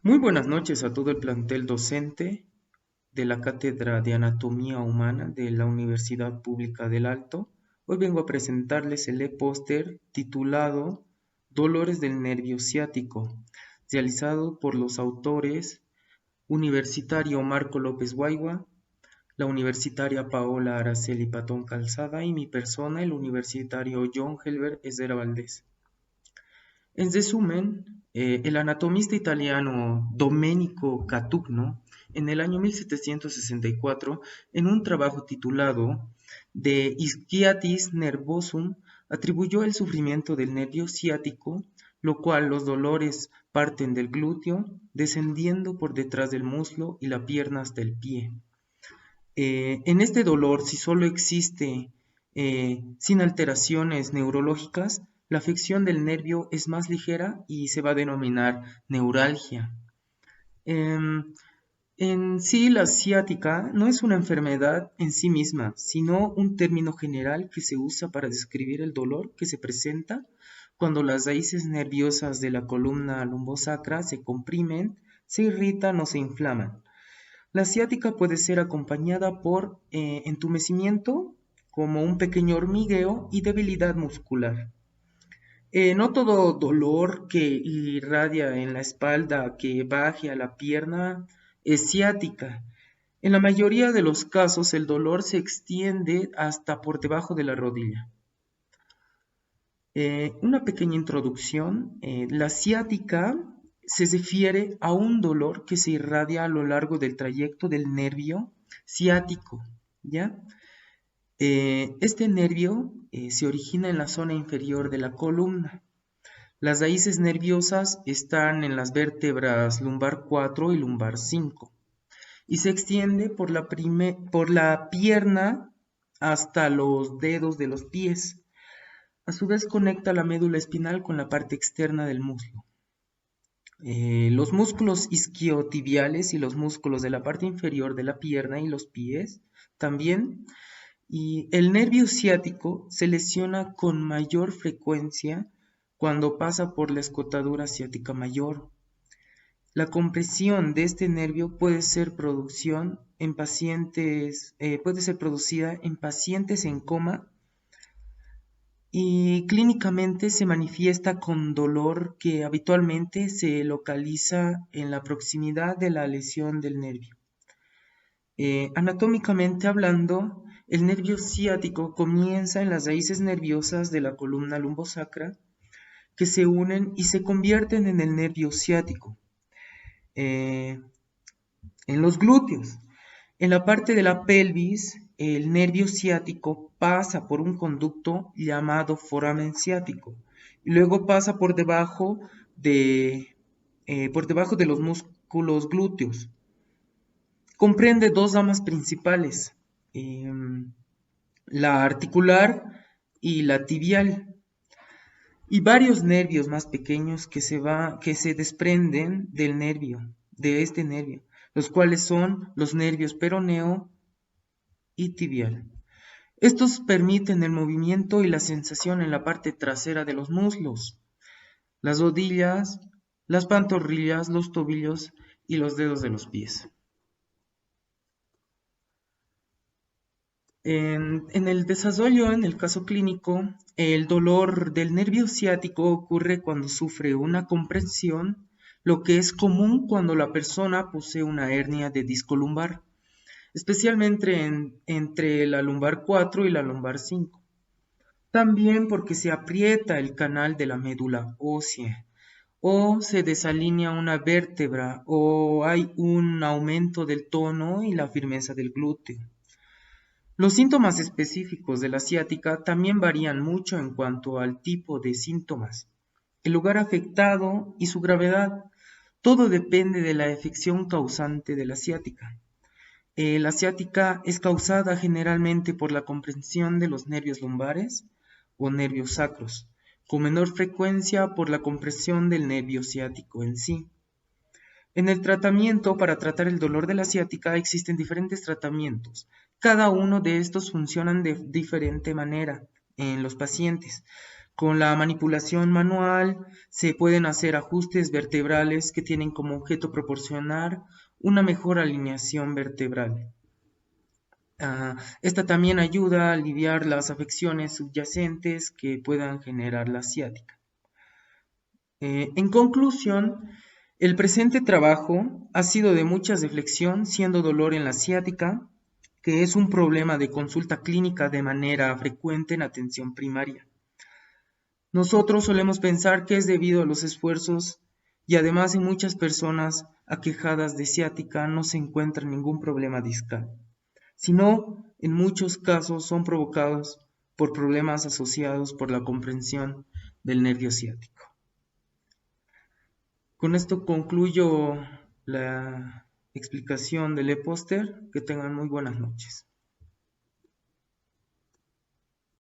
Muy buenas noches a todo el plantel docente de la Cátedra de Anatomía Humana de la Universidad Pública del Alto. Hoy vengo a presentarles el e-póster titulado Dolores del nervio ciático, realizado por los autores universitario Marco López Guaigua, la universitaria Paola Araceli Patón Calzada y mi persona, el universitario John Helber Ezera Valdés. En resumen, el anatomista italiano Domenico Catugno, en el año 1764, en un trabajo titulado De Ischiatis Nervosum, atribuyó el sufrimiento del nervio ciático, lo cual los dolores parten del glúteo, descendiendo por detrás del muslo y la pierna hasta el pie. En este dolor, si solo existe sin alteraciones neurológicas, la afección del nervio es más ligera y se va a denominar neuralgia. Em, en sí, la ciática no es una enfermedad en sí misma, sino un término general que se usa para describir el dolor que se presenta cuando las raíces nerviosas de la columna lumbosacra se comprimen, se irritan o se inflaman. La ciática puede ser acompañada por entumecimiento, como un pequeño hormigueo y debilidad muscular. No todo dolor que irradia en la espalda que baje a la pierna es ciática. En la mayoría de los casos el dolor se extiende hasta por debajo de la rodilla. Una pequeña introducción. La ciática se refiere a un dolor que se irradia a lo largo del trayecto del nervio ciático, ¿ya? Este nervio se origina en la zona inferior de la columna. Las raíces nerviosas están en las vértebras lumbar 4 y lumbar 5 y se extiende por la pierna hasta los dedos de los pies. A su vez conecta la médula espinal con la parte externa del muslo. Los músculos isquiotibiales y los músculos de la parte inferior de la pierna y los pies también. Y el nervio ciático se lesiona con mayor frecuencia cuando pasa por la escotadura ciática mayor. La compresión de este nervio puede ser producida en pacientes en coma y clínicamente se manifiesta con dolor que habitualmente se localiza en la proximidad de la lesión del nervio. Anatómicamente hablando, el nervio ciático comienza en las raíces nerviosas de la columna lumbosacra que se unen y se convierten en el nervio ciático. En los glúteos. En la parte de la pelvis, el nervio ciático pasa por un conducto llamado foramen ciático y luego pasa por debajo de los músculos glúteos. Comprende dos ramas principales, la articular y la tibial, y varios nervios más pequeños que se desprenden de este nervio, los cuales son los nervios peroneo y tibial. Estos permiten el movimiento y la sensación en la parte trasera de los muslos, las rodillas, las pantorrillas, los tobillos y los dedos de los pies. En el desarrollo, en el caso clínico, el dolor del nervio ciático ocurre cuando sufre una compresión, lo que es común cuando la persona posee una hernia de disco lumbar, especialmente entre la lumbar 4 y la lumbar 5. También porque se aprieta el canal de la médula ósea, o se desalinea una vértebra, o hay un aumento del tono y la firmeza del glúteo. Los síntomas específicos de la ciática también varían mucho en cuanto al tipo de síntomas, el lugar afectado y su gravedad. Todo depende de la afección causante de la ciática. La ciática es causada generalmente por la comprensión de los nervios lumbares o nervios sacros, con menor frecuencia por la compresión del nervio ciático en sí. En el tratamiento, para tratar el dolor de la ciática, existen diferentes tratamientos. Cada uno de estos funcionan de diferente manera en los pacientes, Con la manipulación manual se pueden hacer ajustes vertebrales que tienen como objeto proporcionar una mejor alineación vertebral. Esta también ayuda a aliviar las afecciones subyacentes que puedan generar la ciática. En conclusión, el presente trabajo ha sido de mucha reflexión, siendo dolor en la ciática, que es un problema de consulta clínica de manera frecuente en atención primaria. Nosotros solemos pensar que es debido a los esfuerzos y además en muchas personas aquejadas de ciática no se encuentra ningún problema discal, sino en muchos casos son provocados por problemas asociados por la comprensión del nervio ciático. Con esto concluyo la explicación del e-póster. Que tengan muy buenas noches.